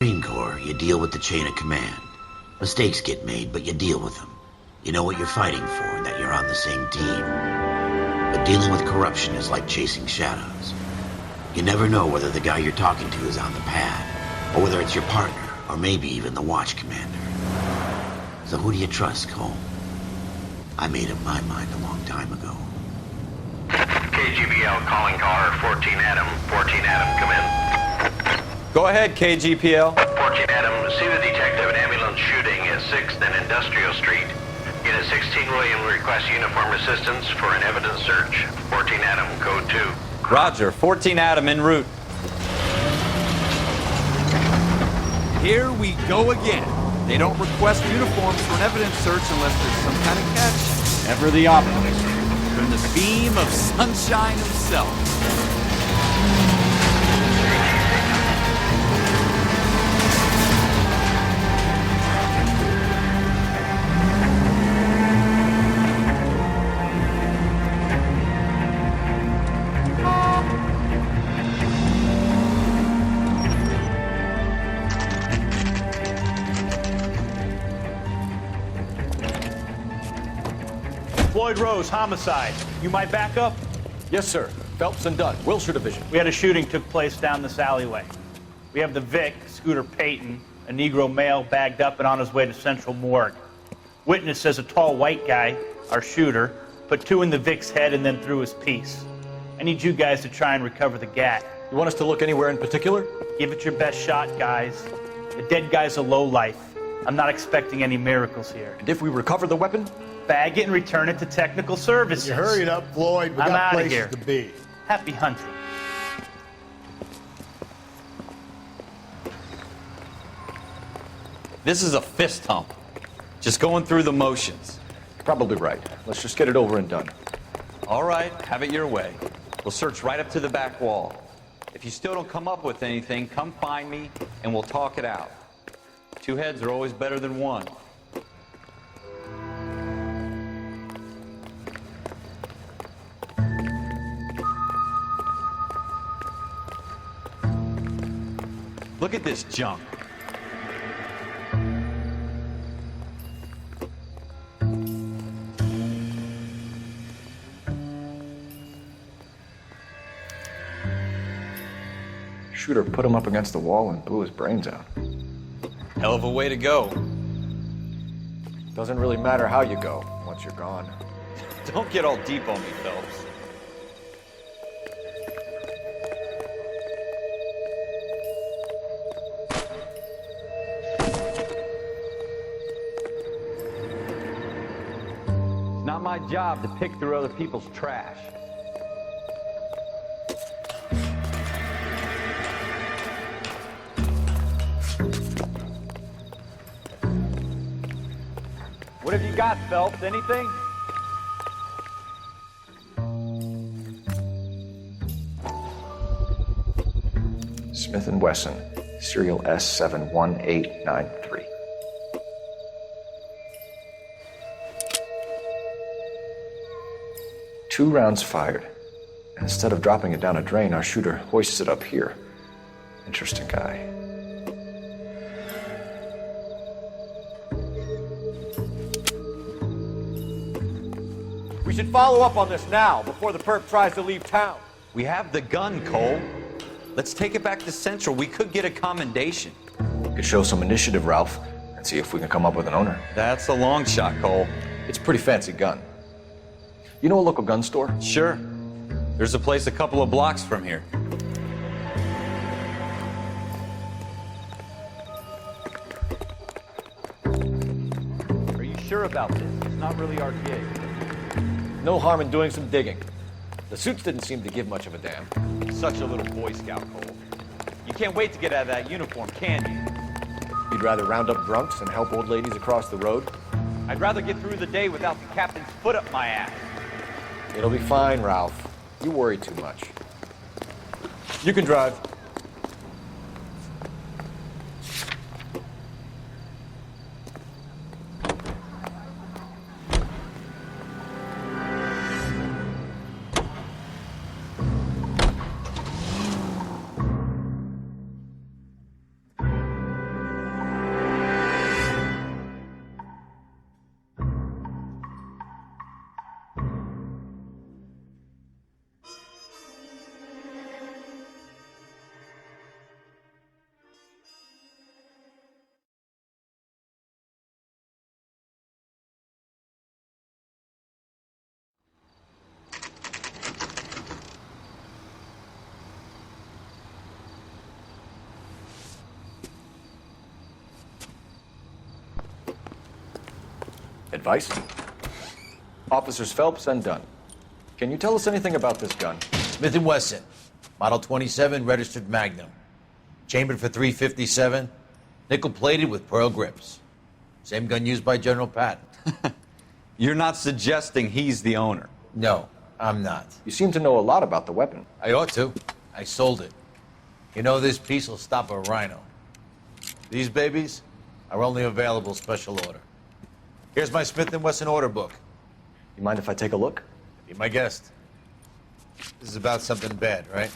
Marine Corps, you deal with the chain of command. Mistakes get made, but you deal with them. You know what you're fighting for and that you're on the same team. But dealing with corruption is like chasing shadows. You never know whether the guy you're talking to is on the pad, or whether it's your partner, or maybe even the watch commander. So who do you trust, Cole? I made up my mind a long time ago. KGBL calling car 14 Adam. 14 Adam, come in. Go ahead, KGPL. 14 Adam, see the detective in ambulance shooting at 6th and Industrial Street. Unit 16 William requests uniform assistance for an evidence search. 14 Adam, code 2. Roger, 14 Adam en route. Here we go again. They don't request uniforms for an evidence search unless there's some kind of catch. Ever the optimist. From the beam of sunshine himself. Floyd Rose, homicide. You might back up? Yes, sir. Phelps and Dunn, Wilshire Division. We had a shooting took place down this alleyway. We have the Vic, Scooter Payton, a Negro male bagged up and on his way to Central Morgue. Witness says a tall white guy, our shooter, put 2 in the Vic's head and then threw his piece. I need you guys to try and recover the gat. You want us to look anywhere in particular? Give it your best shot, guys. The dead guy's a lowlife. I'm not expecting any miracles here. And if we recover the weapon? Bag it and return it to technical services. You hurry it up, Floyd. We I'm got outta places here. to be. Happy hunting. This is a fist hump. Just going through the motions. Probably right. Let's just get it over and done. All right, have it your way. We'll search right up to the back wall. If you still don't come up with anything, come find me and we'll talk it out. 2 heads are always better than 1. Look at this junk. Shooter put him up against the wall and blew his brains out. Hell of a way to go. Doesn't really matter how you go once you're gone. Don't get all deep on me, Phelps. It's not my job to pick through other people's trash. What have you got, Phelps? Anything? Smith & Wesson, serial S71893. Two rounds fired. And instead of dropping it down a drain, our shooter hoists it up here. Interesting guy. We should follow up on this now, before the perp tries to leave town. We have the gun, Cole. Let's take it back to Central. We could get a commendation. We could show some initiative, Ralph, and see if we can come up with an owner. That's a long shot, Cole. It's a pretty fancy gun. You know a local gun store? Sure. There's a place a couple of blocks from here. Are you sure about this? It's not really RTA. No harm in doing some digging. The suits didn't seem to give much of a damn. Such a little Boy Scout, Cole. You can't wait to get out of that uniform, can you? You'd rather round up drunks and help old ladies across the road? I'd rather get through the day without the captain's foot up my ass. It'll be fine, Ralph. You worry too much. You can drive. Advice? Officers Phelps and Dunn. Can you tell us anything about this gun? Smith & Wesson, Model 27, registered Magnum. Chambered for .357, nickel-plated with pearl grips. Same gun used by General Patton. You're not suggesting he's the owner? No, I'm not. You seem to know a lot about the weapon. I ought to. I sold it. You know, this piece will stop a rhino. These babies are only available special order. Here's my Smith & Wesson order book. You mind if I take a look? Be my guest. This is about something bad, right?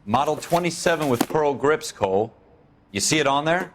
Model 27 with pearl grips, Cole. You see it on there?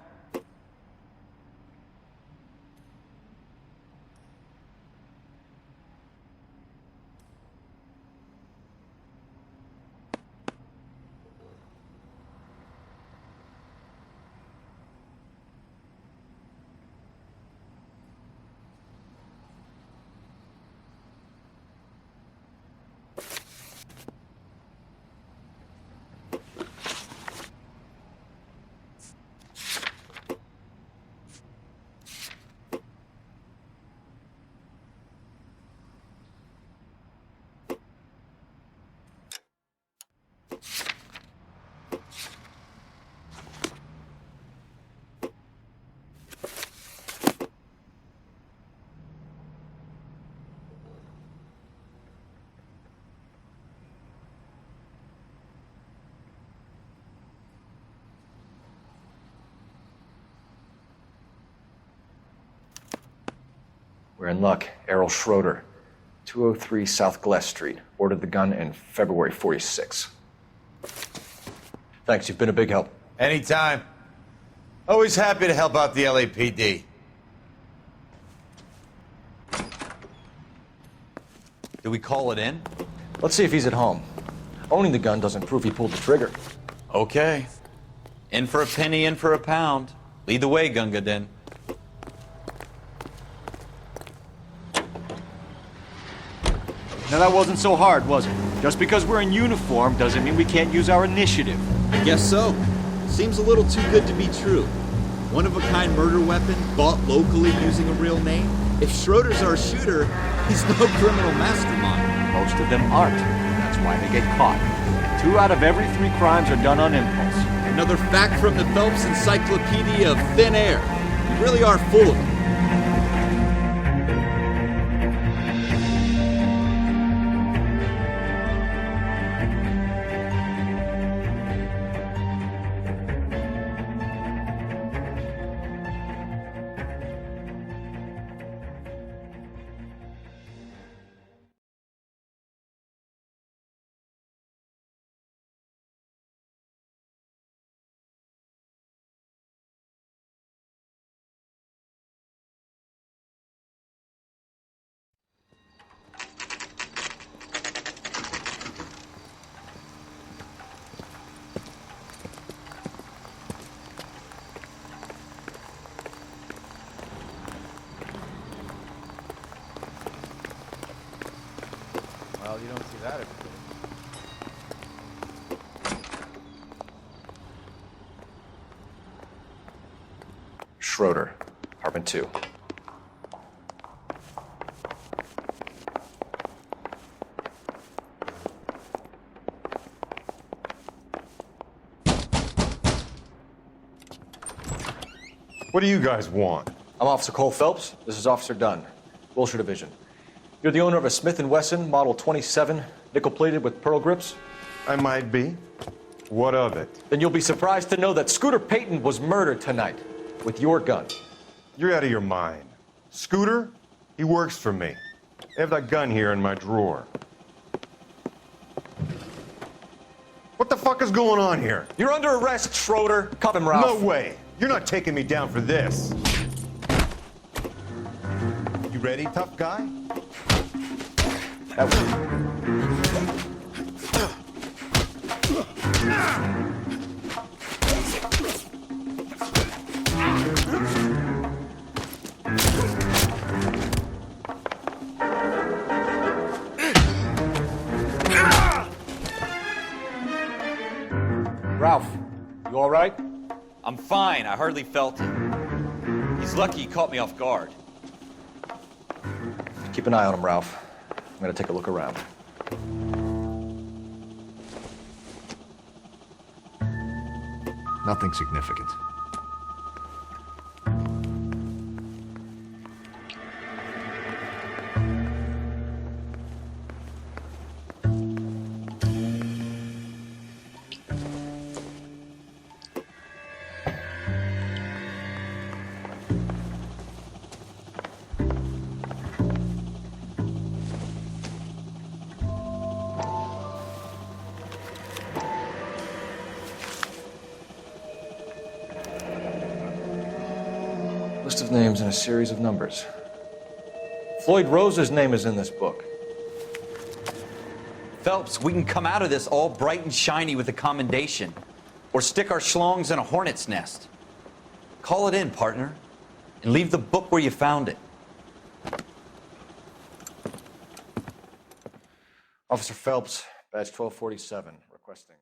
We're in luck. Errol Schroeder, 203 South Glass Street. Ordered the gun in February '46. Thanks, you've been a big help. Anytime. Always happy to help out the LAPD. Do we call it in? Let's see if he's at home. Owning the gun doesn't prove he pulled the trigger. Okay. In for a penny, in for a pound. Lead the way, Gunga Din. Now that wasn't so hard, was it? Just because we're in uniform doesn't mean we can't use our initiative. I guess so. Seems a little too good to be true. One-of-a-kind murder weapon bought locally using a real name? If Schroeder's our shooter, he's no criminal mastermind. Most of them aren't. That's why they get caught. And 2 out of every 3 crimes are done on impulse. Another fact from the Phelps Encyclopedia of Thin Air. You really are full of it. Well, you don't see that every day. Schroeder, apartment 2. What do you guys want? I'm Officer Cole Phelps. This is Officer Dunn, Wilshire Division. You're the owner of a Smith & Wesson Model 27, nickel-plated with pearl grips? I might be. What of it? Then you'll be surprised to know that Scooter Payton was murdered tonight with your gun. You're out of your mind. Scooter? He works for me. I have that gun here in my drawer. What the fuck is going on here? You're under arrest, Schroeder. Cuff him, Ralph. No way. You're not taking me down for this. You ready, tough guy? That was... Ralph, you all right? I'm fine. I hardly felt it. He's lucky he caught me off guard. Keep an eye on him, Ralph. I'm gonna take a look around. Nothing significant. List of names and a series of numbers. Floyd Rose's name is in this book. Phelps, we can come out of this all bright and shiny with a commendation. Or stick our schlongs in a hornet's nest. Call it in, partner. And leave the book where you found it. Officer Phelps, badge 1247, requesting.